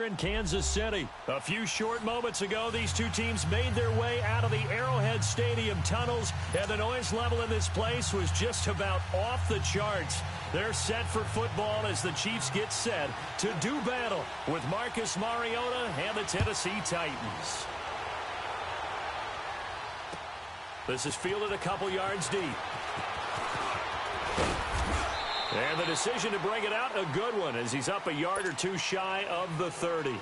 In Kansas City. A few short moments ago, these two teams made their way out of the Arrowhead Stadium tunnels, and the noise level in this place was just about off the charts. They're set for football as the Chiefs get set to do battle with Marcus Mariota and the Tennessee Titans. This is fielded a couple yards deep. And the decision to bring it out, a good one, as he's up a yard or two shy of the 30.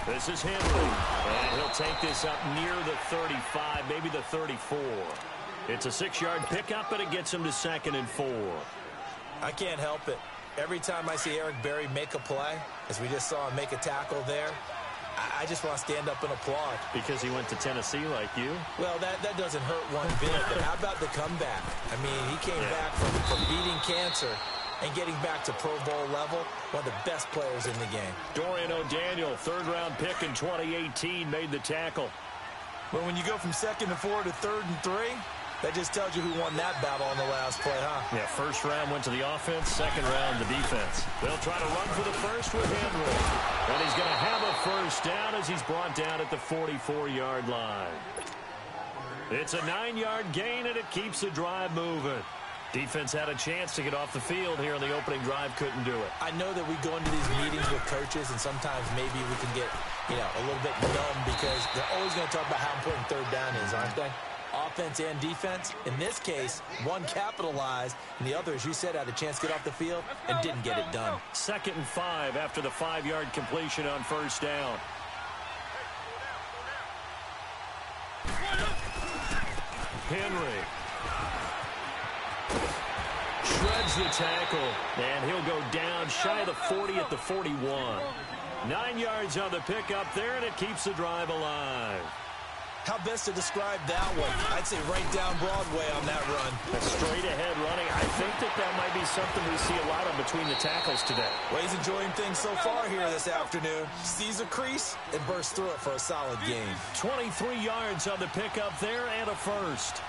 This is Henry, and he'll take this up near the 35, maybe the 34. It's a 6-yard pickup, but it gets him to 2nd and 4. I can't help it. Every time I see Eric Berry make a play, as we just saw him make a tackle there, I just want to stand up and applaud. Because he went to Tennessee like you? Well, that doesn't hurt one bit. But how about the comeback? I mean, he came back from beating cancer and getting back to Pro Bowl level, one of the best players in the game. Dorian O'Daniel, 3rd-round pick in 2018, made the tackle. Well, when you go from 2nd and 4 to 3rd and 3, that just tells you who won that battle on the last play, huh? Yeah, 1st round went to the offense, 2nd round the defense. They'll try to run for the first with Henry. And he's going to have a 1st down as he's brought down at the 44-yard line. It's a 9-yard gain, and it keeps the drive moving. Defense had a chance to get off the field here on the opening drive, couldn't do it. I know that we go into these meetings with coaches, and sometimes maybe we can get, a little bit numb because they're always going to talk about how important 3rd down is, aren't they? Offense and defense. In this case, one capitalized, and the other, as you said, had a chance to get off the field and didn't get it done. 2nd and 5 after the 5-yard completion on 1st down. Henry shreds the tackle, and he'll go down shy of the 40 at the 41. 9 yards on the pickup there, and it keeps the drive alive. How best to describe that one? I'd say right down Broadway on that run. A straight-ahead running. I think that might be something we see a lot of between the tackles today. Well, he's enjoying things so far here this afternoon. Sees a crease and bursts through it for a solid gain. 23 yards on the pickup there and a 1st.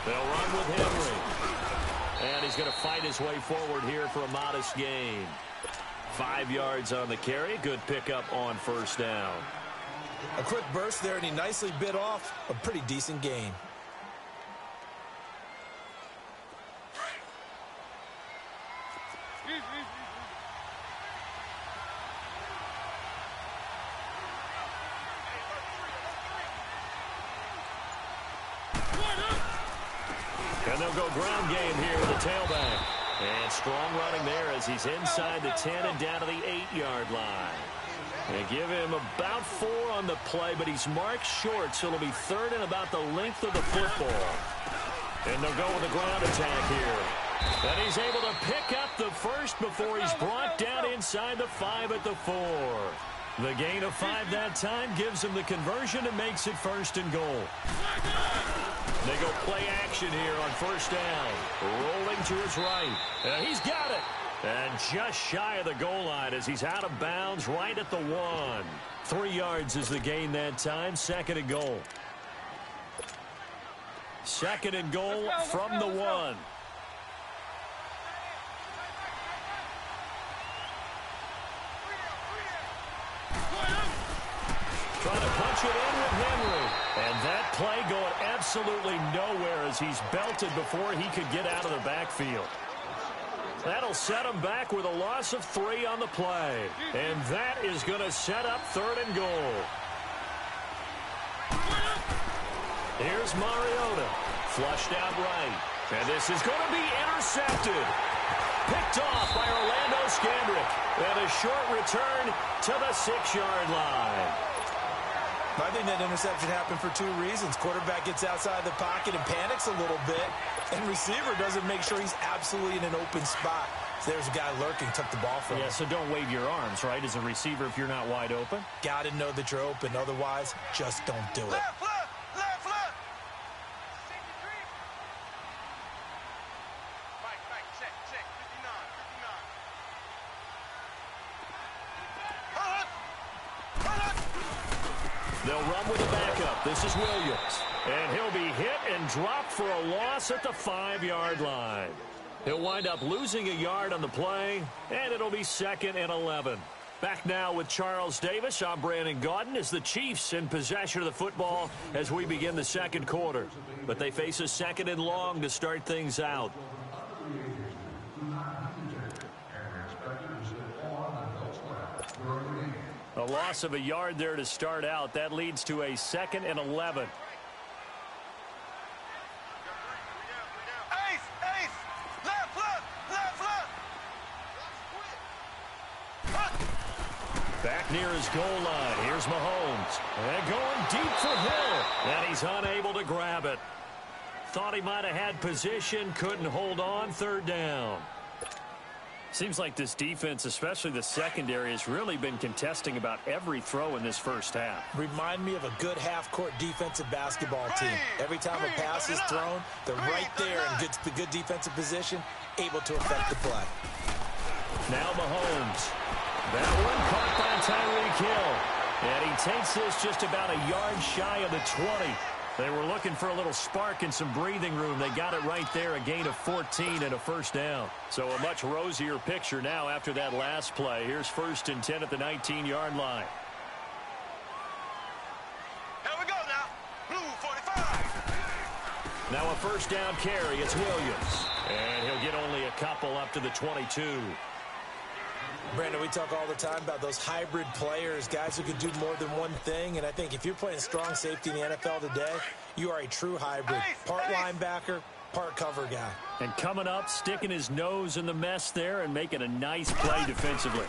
They'll run with Henry. And he's going to fight his way forward here for a modest gain. 5 yards on the carry. Good pickup on 1st down. A quick burst there, and he nicely bit off a pretty decent gain. And they'll go ground game here with the tailback. And strong running there as he's inside the 10 and down to the 8-yard line. They give him about 4 on the play, but he's marked short, so it'll be 3rd and about the length of the football. And they'll go with a ground attack here. And he's able to pick up the 1st before he's brought down inside the 5 at the 4. The gain of 5 that time gives him the conversion and makes it 1st and goal. They go play action here on 1st down. Rolling to his right. And he's got it. And just shy of the goal line as he's out of bounds right at the 1. 3 yards is the gain that time. 2nd and goal. 2nd and goal from the 1. Trying to punch it in with Henry. And that play going absolutely nowhere as he's belted before he could get out of the backfield. That'll set him back with a loss of 3 on the play. And that is going to set up 3rd and goal. Here's Mariota. Flushed out right. And this is going to be intercepted. Picked off by Orlando Scandrick. And a short return to the 6-yard line. I think that interception happened for 2 reasons. Quarterback gets outside the pocket and panics a little bit. And receiver doesn't make sure he's absolutely in an open spot. So there's a guy lurking, took the ball from him. Yeah, so don't wave your arms, right, as a receiver if you're not wide open? Got to know that you're open. Otherwise, just don't do it. Left. They'll run with the backup. This is Williams. And he'll be hit and dropped for a loss at the 5-yard line. He'll wind up losing a yard on the play, and it'll be 2nd and 11. Back now with Charles Davis. I'm Brandon Gaudin as the Chiefs in possession of the football as we begin the second quarter. But they face a 2nd and long to start things out. A loss of a yard there to start out. That leads to a 2nd and 11. Back near his goal line. Here's Mahomes. And going deep for Hill. And he's unable to grab it. Thought he might have had position. Couldn't hold on. 3rd down. Seems like this defense, especially the secondary, has really been contesting about every throw in this first half. Remind me of a good half-court defensive basketball team. Every time a pass is thrown, they're right there in good defensive position, able to affect the play. Now Mahomes. That one caught by Tyreek Hill. And he takes this just about a yard shy of the 20. They were looking for a little spark and some breathing room. They got it right there, a gain of 14 and a 1st down. So a much rosier picture now after that last play. Here's 1st and 10 at the 19-yard line. Here we go now. Blue 45. Now a 1st down carry. It's Williams. And he'll get only a couple up to the 22. Brandon, we talk all the time about those hybrid players, guys who can do more than one thing. And I think if you're playing strong safety in the NFL today, you are a true hybrid. Part linebacker, part cover guy. And coming up, sticking his nose in the mess there and making a nice play defensively.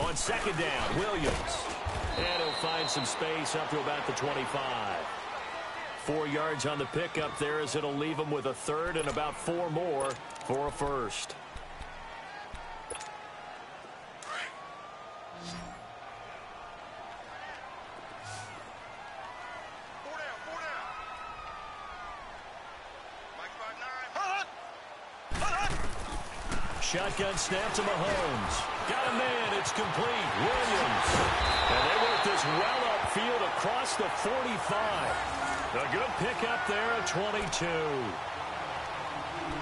On 2nd down, Williams. And he'll find some space up to about the 25. 4 yards on the pickup there as it'll leave him with a 3rd and about 4 more for a 1st. Shotgun snap to Mahomes. Got a man. It's complete. Williams. And they work this well upfield across the 45. A good pickup there at 22.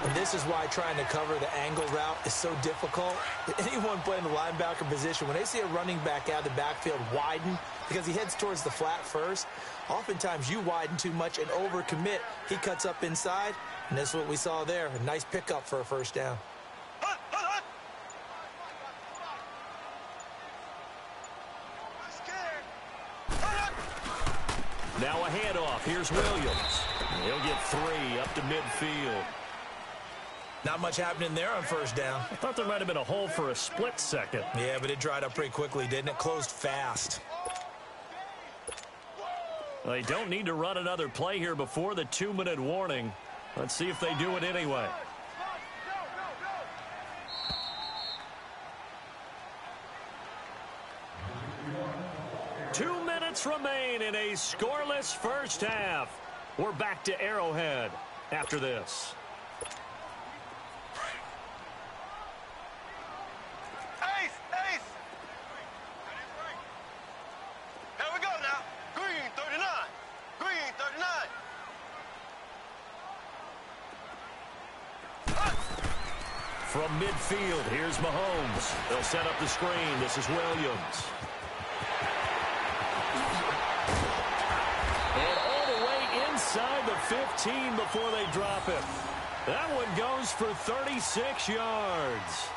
And this is why trying to cover the angle route is so difficult. Anyone playing the linebacker position, when they see a running back out of the backfield widen because he heads towards the flat first, oftentimes you widen too much and overcommit. He cuts up inside, and this is what we saw there. A nice pickup for a 1st down. Now a handoff. Here's Williams. He'll get 3 up to midfield. Not much happening there on 1st down. I thought there might have been a hole for a split second. Yeah, but it dried up pretty quickly, didn't it? Closed fast. They don't need to run another play here before the 2-minute warning. Let's see if they do it anyway. Remain in a scoreless first half. We're back to Arrowhead after this. Ace! Here we go now. Green 39. Green 39. From midfield, here's Mahomes. They'll set up the screen. This is Williams. Inside the 15 before they drop it. That one goes for 36 yards.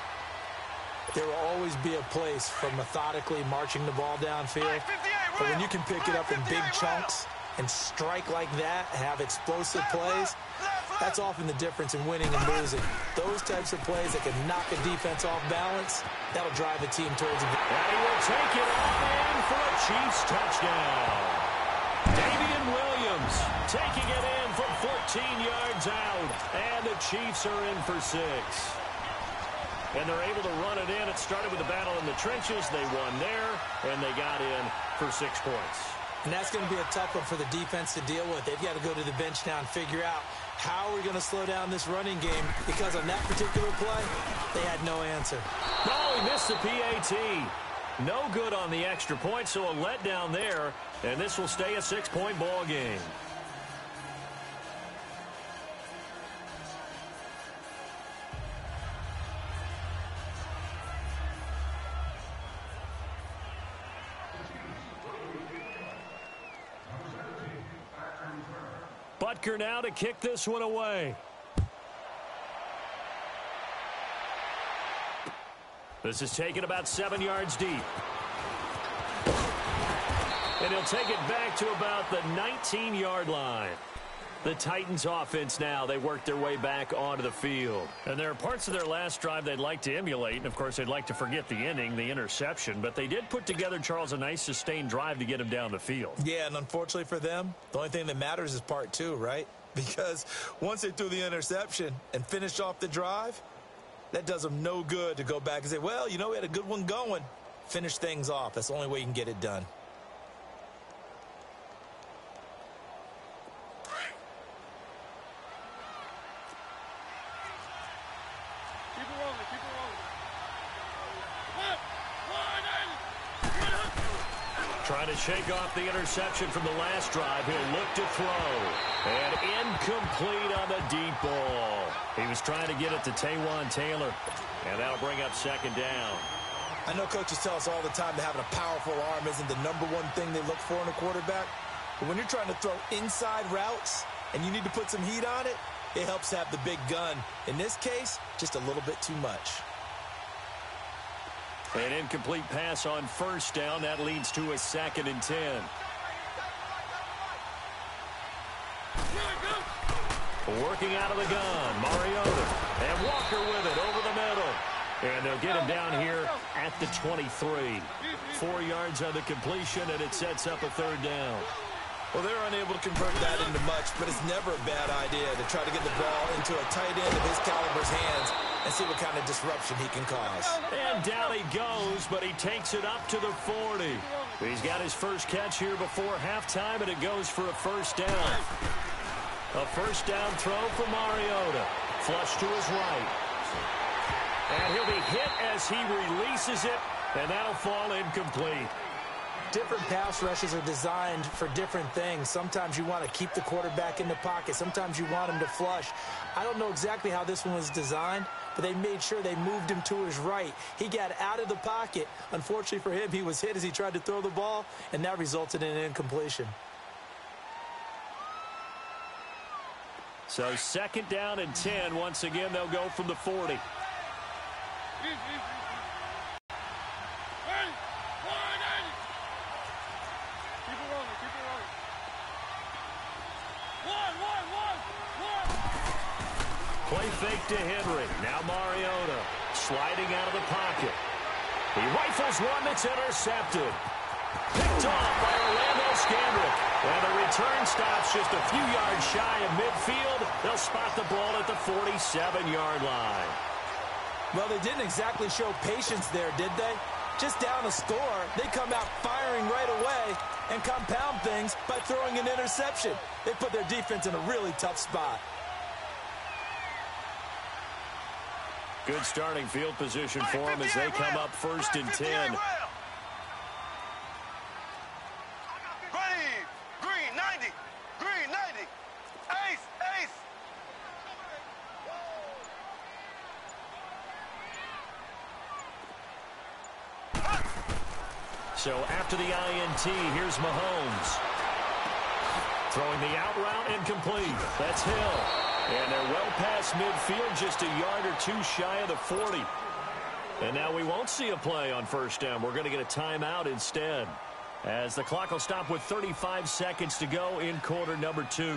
There will always be a place for methodically marching the ball downfield. But when you can pick it up in big chunks and strike like that, have explosive plays, that's often the difference in winning and losing. Those types of plays that can knock a defense off balance, that'll drive a team towards a victory. And he will take it on in for a Chiefs touchdown. Damian Williams taking it in from 14 yards out. And the Chiefs are in for 6. And they're able to run it in. It started with a battle in the trenches. They won there, and they got in for 6 points. And that's going to be a tough one for the defense to deal with. They've got to go to the bench now and figure out How are we going to slow down this running game? Because on that particular play, they had no answer. Oh, he missed the PAT. No good on the extra point, so a letdown there, and this will stay a 6-point ball game. Butker now to kick this one away. This is taken about 7 yards deep. And he'll take it back to about the 19-yard line. The Titans offense now, they work their way back onto the field. And there are parts of their last drive they'd like to emulate. And, of course, they'd like to forget the ending, the interception. But they did put together, Charles, a nice sustained drive to get him down the field. Yeah, and unfortunately for them, the only thing that matters is part two, right? Because once they threw the interception and finished off the drive, that does them no good to go back and say, well, you know, we had a good one going. Finish things off. That's the only way you can get it done. Trying to shake off the interception from the last drive. He'll look to throw. And incomplete on the deep ball. He was trying to get it to Taywan Taylor. And that'll bring up second down. I know coaches tell us all the time that having a powerful arm isn't the #1 thing they look for in a quarterback. But when you're trying to throw inside routes and you need to put some heat on it, it helps have the big gun. In this case, just a little bit too much. An incomplete pass on first down. That leads to a 2nd and 10. Working out of the gun, Mariota. And Walker with it over the middle. And they'll get him down here at the 23. 4 yards on the completion, and it sets up a 3rd down. Well, they're unable to convert that into much, but it's never a bad idea to try to get the ball into a tight end of his caliber's hands and see what kind of disruption he can cause. And down he goes, but he takes it up to the 40. He's got his first catch here before halftime, and it goes for a 1st down. A 1st down throw for Mariota. Flush to his right. And he'll be hit as he releases it, and that'll fall incomplete. Different pass rushes are designed for different things. Sometimes you want to keep the quarterback in the pocket. Sometimes you want him to flush. I don't know exactly how this one was designed, but they made sure they moved him to his right. He got out of the pocket. Unfortunately for him, he was hit as he tried to throw the ball, and that resulted in an incompletion. So 2nd down and 10. Once again, they'll go from the 40. Play fake to Henry. Now Mariota sliding out of the pocket. He rifles one that's intercepted. Picked off by Orlando Scandrick. And the return stops just a few yards shy of midfield. They'll spot the ball at the 47-yard line. Well, they didn't exactly show patience there, did they? Just down a score, they come out firing right away and compound things by throwing an interception. They put their defense in a really tough spot. Good starting field position for them as they come up 1st and 10. Green 90. Green 90. Ace. So after the INT, here's Mahomes. Throwing the out route incomplete. That's Hill. And they're well past midfield, just a yard or two shy of the 40. And now we won't see a play on 1st down. We're going to get a timeout instead, as the clock will stop with 35 seconds to go in quarter number 2.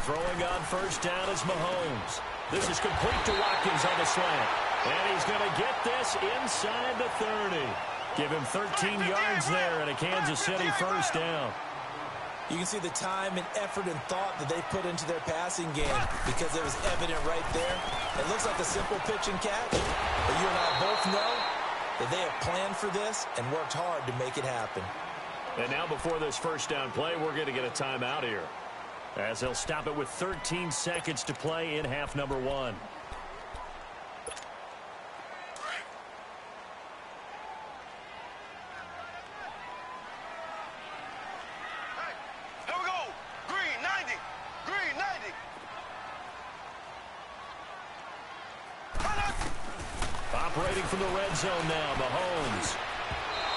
throwing on first down is Mahomes. This is complete to Watkins on the slant. And he's going to get this inside the 30. Give him 13 yards there and a Kansas City first down. You can see the time and effort and thought that they put into their passing game because it was evident right there. It looks like a simple pitch and catch, but you and I both know that they have planned for this and worked hard to make it happen. And now before this first down play, we're going to get a timeout here, as they'll stop it with 13 seconds to play in half number 1. Operating from the red zone now, Mahomes.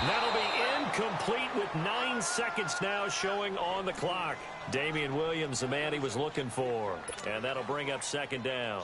That'll be incomplete with 9 seconds now showing on the clock. Damian Williams, the man he was looking for. And that'll bring up second down.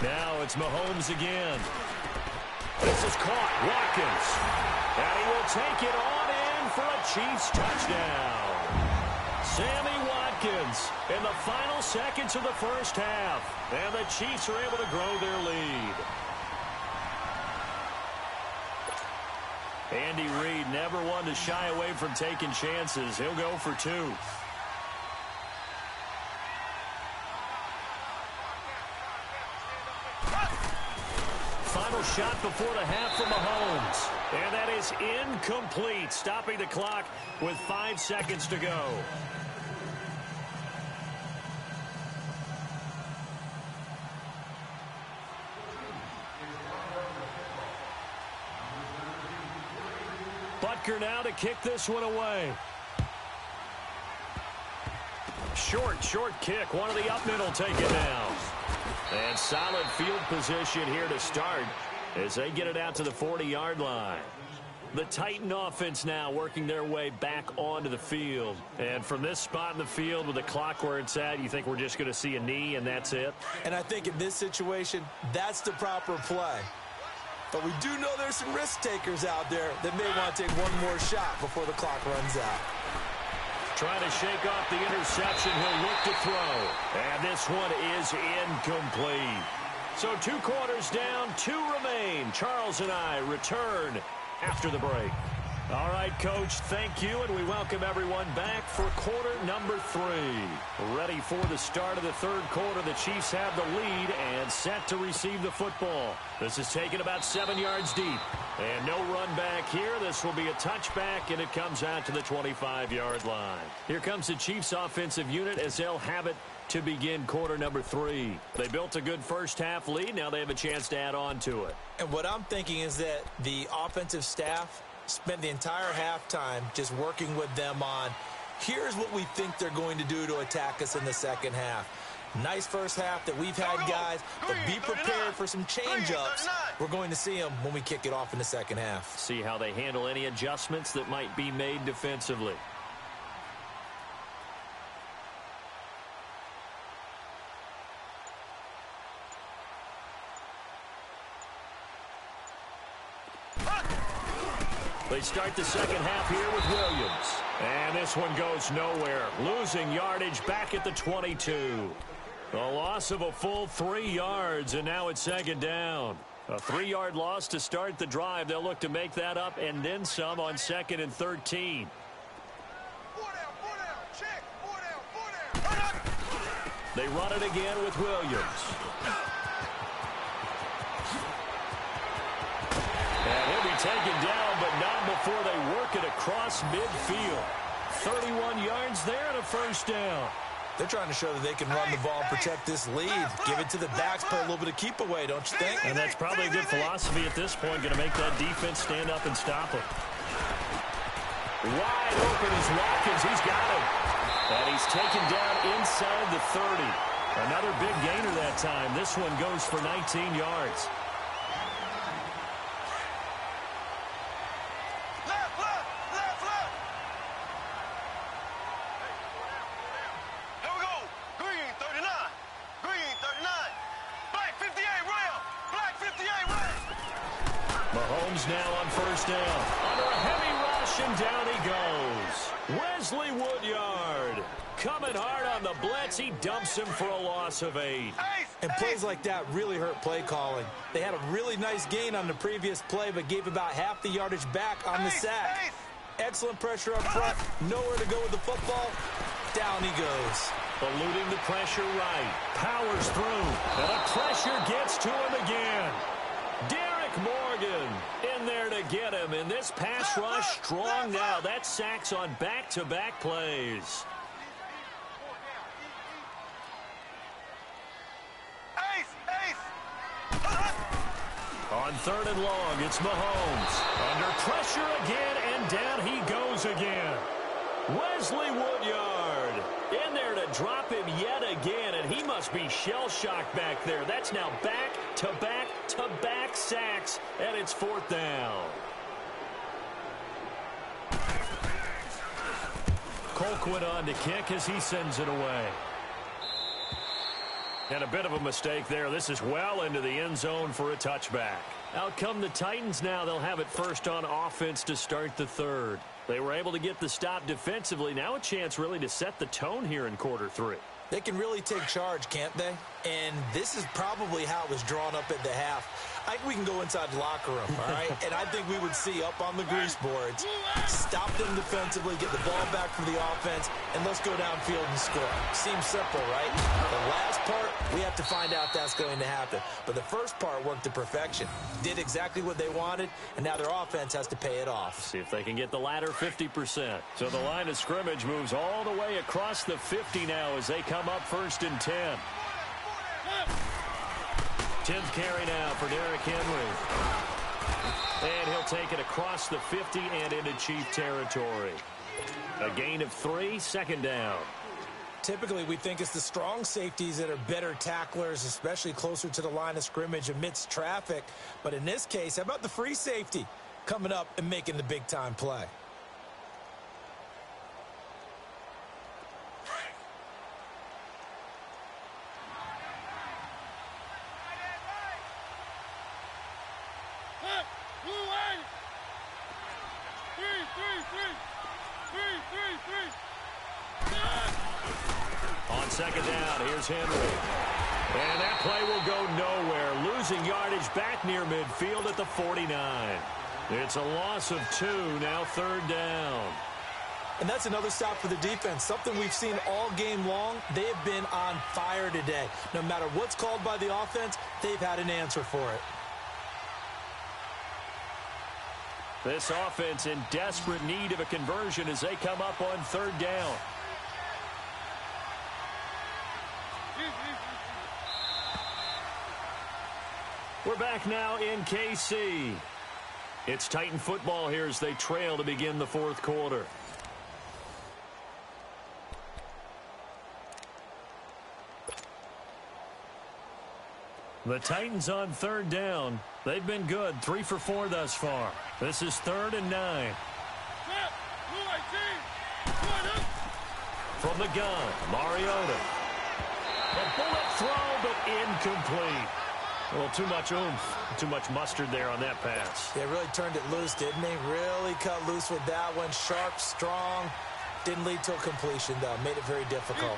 Now it's Mahomes again. This is caught. Watkins. And he will take it on in for a Chiefs touchdown. Sammy Watkins in the final seconds of the first half. And the Chiefs are able to grow their lead. Andy Reid never one to shy away from taking chances. He'll go for 2. Final shot before the half for Mahomes. And that is incomplete, stopping the clock with 5 seconds to go. Butker now to kick this one away. Short kick. One of the up middle take it down. And solid field position here to start as they get it out to the 40-yard line. The Titan offense now working their way back onto the field. And from this spot in the field with the clock where it's at, you think we're just going to see a knee and that's it? And I think in this situation, that's the proper play. But we do know there's some risk takers out there that may want to take one more shot before the clock runs out. Trying to shake off the interception. He'll look to throw. And this one is incomplete. So 2 quarters down, 2 remain. Charles and I return after the break. All right, Coach, thank you, and we welcome everyone back for quarter number 3. Ready for the start of the third quarter. The Chiefs have the lead and set to receive the football. This is taken about 7 yards deep. And no run back here. This will be a touchback, and it comes out to the 25-yard line. Here comes the Chiefs offensive unit as they'll have it to begin quarter number 3. They built a good first half lead. Now they have a chance to add on to it. And what I'm thinking is that the offensive staff spent the entire halftime just working with them on, here's what we think they're going to do to attack us in the second half. Nice first half that we've had, guys, but be prepared for some change-ups. We're going to see them when we kick it off in the second half. See how they handle any adjustments that might be made defensively. They start the second half here with Williams. And this one goes nowhere. Losing yardage back at the 22. A loss of a full 3 yards, and now it's second down. A 3-yard loss to start the drive. They'll look to make that up and then some on 2nd and 13. They run it again with Williams. And he'll be taken down, but not before they work it across midfield. 31 yards there and a first down. They're trying to show that they can run the ball and protect this lead. Give it to the backs, play a little bit of keep away, don't you think? And that's probably a good philosophy at this point, going to make that defense stand up and stop him. Wide open is Watkins. He's got him. And he he's taken down inside the 30. Another big gainer that time. This one goes for 19 yards. Left, left, left, left. Here we go. Green 39. Green 39. Black 58 rail. Black 58 rail. Mahomes now on first down. Under a heavy rush, and down he goes. Wesley Woodyard coming hard on the blitz. He dumps him for a loss of 8. And plays like that really hurt play calling. They had a really nice gain on the previous play, but gave about half the yardage back on the sack. Excellent pressure up front. Nowhere to go with the football. Down he goes. Eluding the pressure right. Powers through. And the pressure gets to him again. Derek Morgan in there to get him. And this pass rush strong now. That's sacks on back-to-back plays. On third and long, it's Mahomes. Under pressure again, and down he goes again. Wesley Woodyard in there to drop him yet again, and he must be shell-shocked back there. That's now back-to-back-to-back sacks, and it's fourth down. Colquitt on to kick as he sends it away. And a bit of a mistake there. This is well into the end zone for a touchback. Out come the Titans now. They'll have it first on offense to start the third. They were able to get the stop defensively. Now a chance really to set the tone here in quarter 3. They can really take charge, can't they? And this is probably how it was drawn up at the half. I think we can go inside the locker room, all right? And I think we would see up on the grease boards, stop them defensively, get the ball back for the offense, and let's go downfield and score. Seems simple, right? The last part, we have to find out that's going to happen. But the first part worked to perfection. Did exactly what they wanted, and now their offense has to pay it off. See if they can get the latter 50%. So the line of scrimmage moves all the way across the 50 now as they come up first and 10. 10th carry now for Derrick Henry. And he'll take it across the 50 and into Chief territory. A gain of 3, second down. Typically, we think it's the strong safeties that are better tacklers, especially closer to the line of scrimmage amidst traffic. But in this case, how about the free safety coming up and making the big-time play? On second down, here's Henry. And that play will go nowhere. Losing yardage back near midfield at the 49. It's a loss of 2, now third down. And that's another stop for the defense, something we've seen all game long. They have been on fire today. No matter what's called by the offense, they've had an answer for it. This offense in desperate need of a conversion as they come up on third down. We're back now in KC. It's Titan football here as they trail to begin the fourth quarter. The Titans on third down. They've been good, 3 for 4 thus far. This is 3rd and 9. From the gun, Mariota. A bullet throw, but incomplete. A little too much oomph, too much mustard there on that pass. They really turned it loose, didn't they? Really cut loose with that one. Sharp, strong. Didn't lead to a completion, though. Made it very difficult.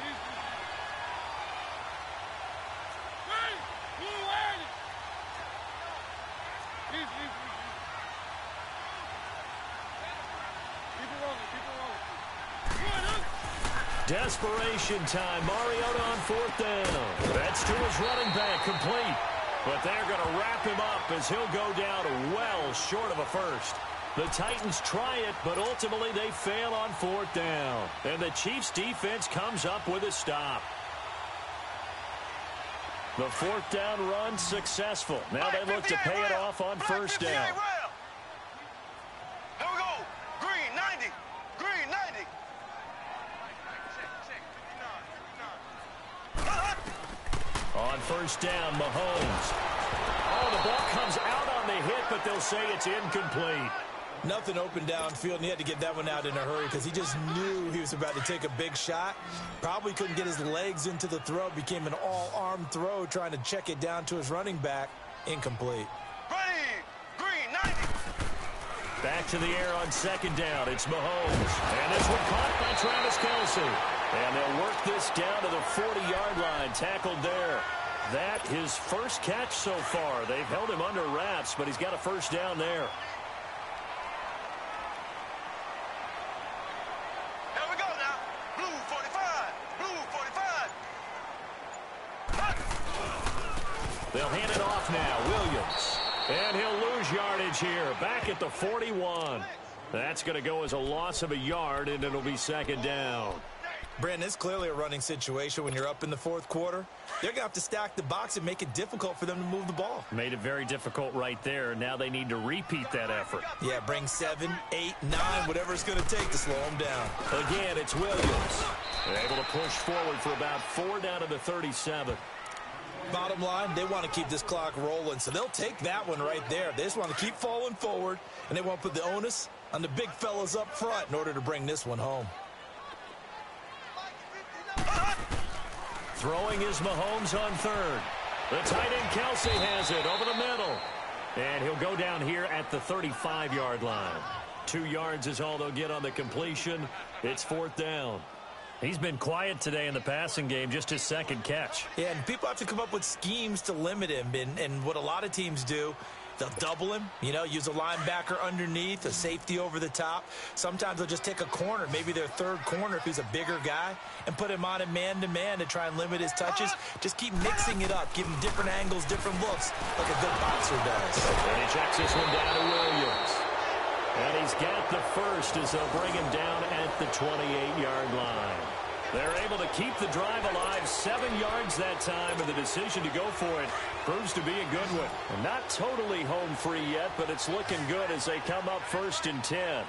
Desperation time. Mariota on fourth down. That's to his running back, complete. But they're going to wrap him up as he'll go down well short of a first. The Titans try it, but ultimately they fail on fourth down. And the Chiefs' defense comes up with a stop. The fourth down run successful. Now they look to pay it off on first down. Here we go. Green 90. Green 90. first down, Mahomes. Oh, the ball comes out on the hit, but they'll say it's incomplete. Nothing open downfield, and he had to get that one out in a hurry because he just knew he was about to take a big shot. Probably couldn't get his legs into the throw. Became an all-arm throw trying to check it down to his running back. Incomplete. Green, 90. Back to the air on second down. It's Mahomes. And this one caught by Travis Kelce. And they'll work this down to the 40-yard line. Tackled there. That his first catch so far. They've held him under wraps, but he's got a first down there. Here we go now. Blue 45. Blue 45. They'll hand it off now. Williams. And he'll lose yardage here. Back at the 41. That's going to go as a loss of a yard, and it'll be second down. Brandon, it's clearly a running situation when you're up in the fourth quarter. They're going to have to stack the box and make it difficult for them to move the ball. Made it very difficult right there. Now they need to repeat that effort. Yeah, bring 7, 8, 9, whatever it's going to take to slow them down. Again, it's Williams. They're able to push forward for about 4 down to the 37. Bottom line, they want to keep this clock rolling, so they'll take that one right there. They just want to keep falling forward, and they want to put the onus on the big fellas up front in order to bring this one home. Throwing is Mahomes on third. The tight end Kelce has it over the middle. And he'll go down here at the 35-yard line. 2 yards is all they'll get on the completion. It's fourth down. He's been quiet today in the passing game, just his second catch. Yeah, and people have to come up with schemes to limit him. And what a lot of teams do, they'll double him, use a linebacker underneath, a safety over the top. Sometimes they'll just take a corner, maybe their third corner if he's a bigger guy, and put him on a man-to-man to try and limit his touches. Just keep mixing it up, give him different angles, different looks, like a good boxer does. And he checks this one down to Williams. And he's got the first as they'll bring him down at the 28-yard line. They're able to keep the drive alive, 7 yards that time, and the decision to go for it proves to be a good one. And not totally home free yet, but it's looking good as they come up first and 10.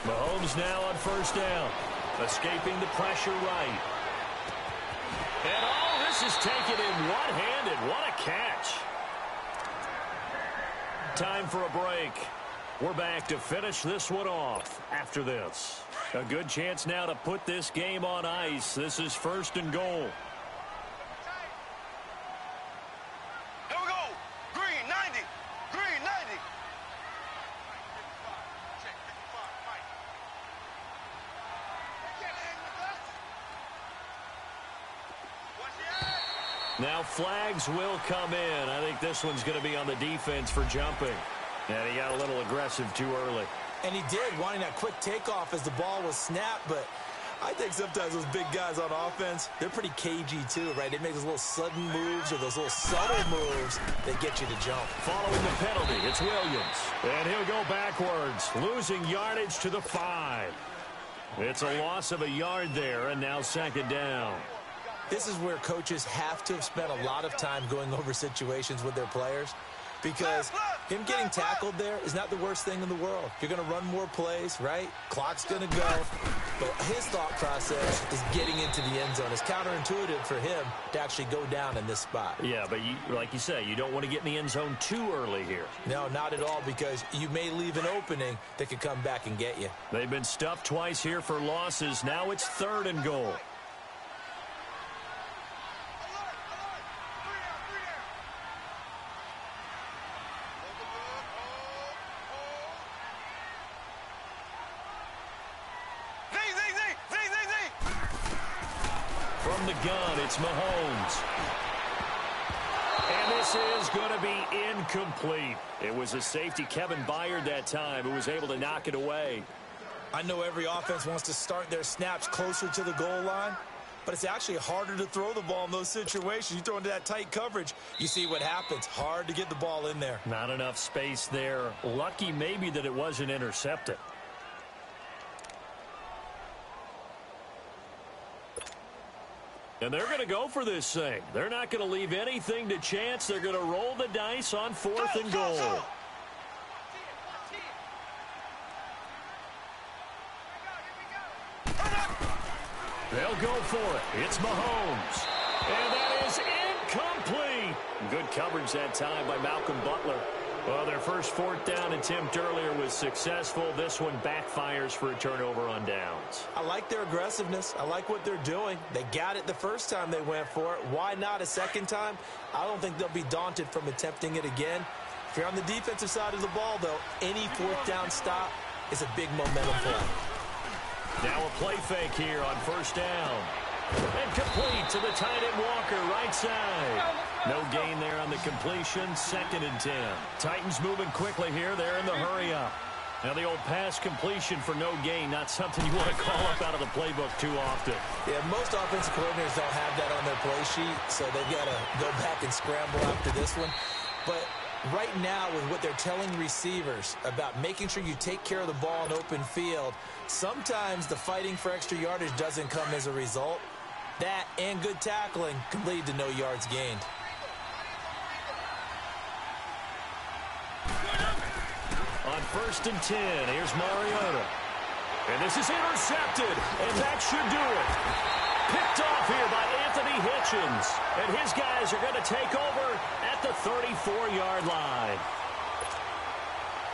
Mahomes now on first down, escaping the pressure right. And all this is taken in one-handed. What a catch. Time for a break. We're back to finish this one off after this. A good chance now to put this game on ice. This is first and goal. Here we go. Green, 90. Green, 90. Now flags will come in. I think this one's going to be on the defense for jumping. And he got a little aggressive too early. And he did, wanting that quick takeoff as the ball was snapped, but I think sometimes those big guys on offense, they're pretty cagey too, right? They make those little sudden moves or those little subtle moves that get you to jump. Following the penalty, it's Williams. And he'll go backwards, losing yardage to the 5. It's a loss of a yard there, and now second down. This is where coaches have to have spent a lot of time going over situations with their players, because him getting tackled there is not the worst thing in the world. You're going to run more plays, right? Clock's going to go. But his thought process is getting into the end zone. It's counterintuitive for him to actually go down in this spot. Yeah, but like you say, you don't want to get in the end zone too early here. No, not at all, because you may leave an opening that could come back and get you. They've been stuffed twice here for losses. Now it's third and goal. From the gun, it's Mahomes. And this is going to be incomplete. It was a safety, Kevin Byard, that time, who was able to knock it away. I know every offense wants to start their snaps closer to the goal line, but it's actually harder to throw the ball in those situations. You throw into that tight coverage, you see what happens. Hard to get the ball in there. Not enough space there. Lucky maybe that it wasn't intercepted. And they're going to go for this thing. They're not going to leave anything to chance. They're going to roll the dice on fourth and goal. They'll go for it. It's Mahomes. And that is incomplete. Good coverage that time by Malcolm Butler. Well, their first fourth down attempt earlier was successful. This one backfires for a turnover on downs. I like their aggressiveness. I like what they're doing. They got it the first time they went for it. Why not a second time? I don't think they'll be daunted from attempting it again. If you're on the defensive side of the ball, though, any fourth down stop is a big momentum play. Now a play fake here on first down. And complete to the tight end Walker, right side. No gain there on the completion, 2nd and 10. Titans moving quickly here. They're in the hurry up. Now the old pass completion for no gain, not something you want to call up out of the playbook too often. Yeah, most offensive coordinators don't have that on their play sheet, so they've got to go back and scramble after this one. But right now, with what they're telling receivers about making sure you take care of the ball in open field, sometimes the fighting for extra yardage doesn't come as a result. That and good tackling can lead to no yards gained. On 1st and 10, here's Mariota. And this is intercepted, and that should do it. Picked off here by Anthony Hitchens. And his guys are going to take over at the 34-yard line.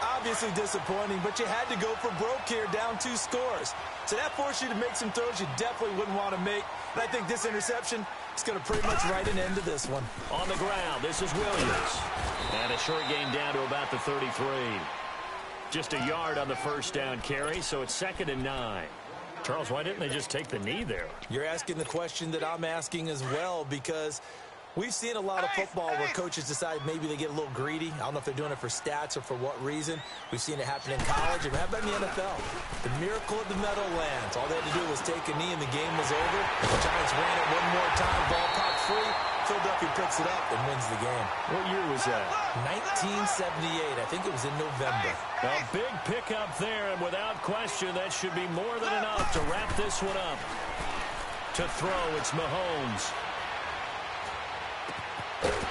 Obviously disappointing, but you had to go for broke here, down 2 scores. So that forced you to make some throws you definitely wouldn't want to make. And I think this interception is going to pretty much write an end to this one. On the ground, this is Williams. And a short gain down to about the 33. Just a yard on the first down carry, so it's 2nd and 9. Charles, why didn't they just take the knee there? You're asking the question that I'm asking as well, because we've seen a lot of football where coaches decide maybe they get a little greedy. I don't know if they're doing it for stats or for what reason. We've seen it happen in college, and how about in the NFL? The miracle of the Meadowlands. All they had to do was take a knee, and the game was over. The Giants ran it one more time, ball popped free. Philadelphia picks it up and wins the game. What year was that? 1978. I think it was in November. A big pickup there, and without question, that should be more than enough to wrap this one up. To throw, it's Mahomes.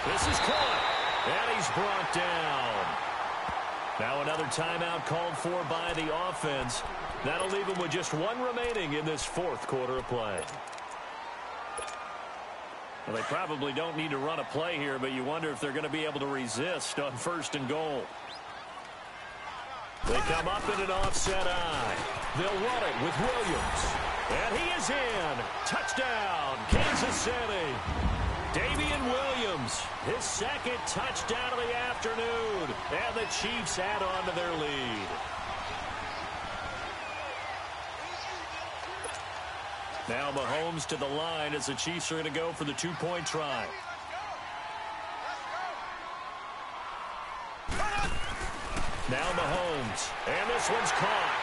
This is caught, and he's brought down. Now another timeout called for by the offense. That'll leave him with just one remaining in this 4th quarter of play. Well, they probably don't need to run a play here, but you wonder if they're going to be able to resist on 1st and goal. They come up in an offset eye. They'll run it with Williams. And he is in. Touchdown, Kansas City. Damian Williams, his 2nd touchdown of the afternoon. And the Chiefs add on to their lead. Now Mahomes to the line as the Chiefs are going to go for the 2-point try. Now Mahomes, and this one's caught.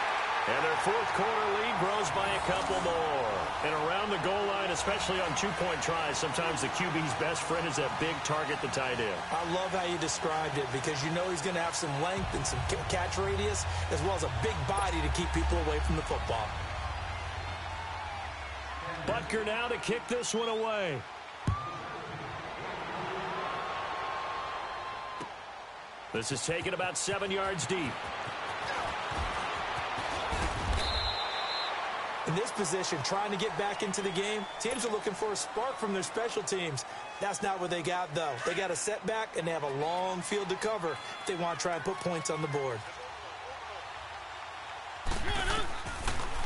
And their 4th quarter lead grows by a couple more. And around the goal line, especially on 2-point tries, sometimes the QB's best friend is that big target, the tight end. I love how you described it, because you know he's going to have some length and some catch radius, as well as a big body to keep people away from the football. Butker now to kick this one away. This is taken about 7 yards deep. In this position, trying to get back into the game, teams are looking for a spark from their special teams. That's not what they got, though. They got a setback, and they have a long field to cover if they want to try and put points on the board.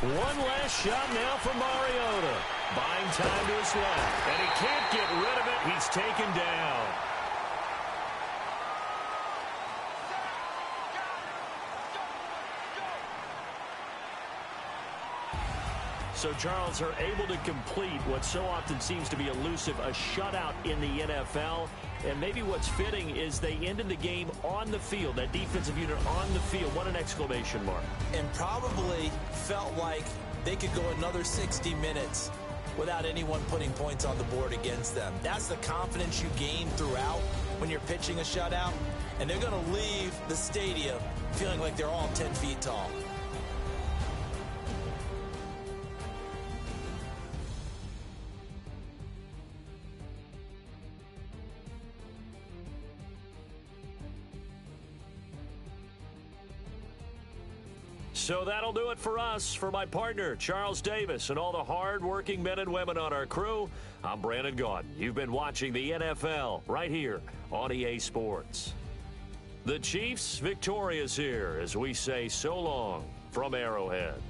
One last shot now for Mariota. Buying time to his left. And he can't get rid of it. He's taken down. So Charles are able to complete what so often seems to be elusive, a shutout in the NFL. And maybe what's fitting is they ended the game on the field, that defensive unit on the field. What an exclamation mark. And probably felt like they could go another 60 minutes without anyone putting points on the board against them. That's the confidence you gain throughout when you're pitching a shutout. And they're going to leave the stadium feeling like they're all 10 feet tall. So that'll do it for us. For my partner, Charles Davis, and all the hard-working men and women on our crew, I'm Brandon Gaudin. You've been watching the NFL right here on EA Sports. The Chiefs victorious here as we say so long from Arrowhead.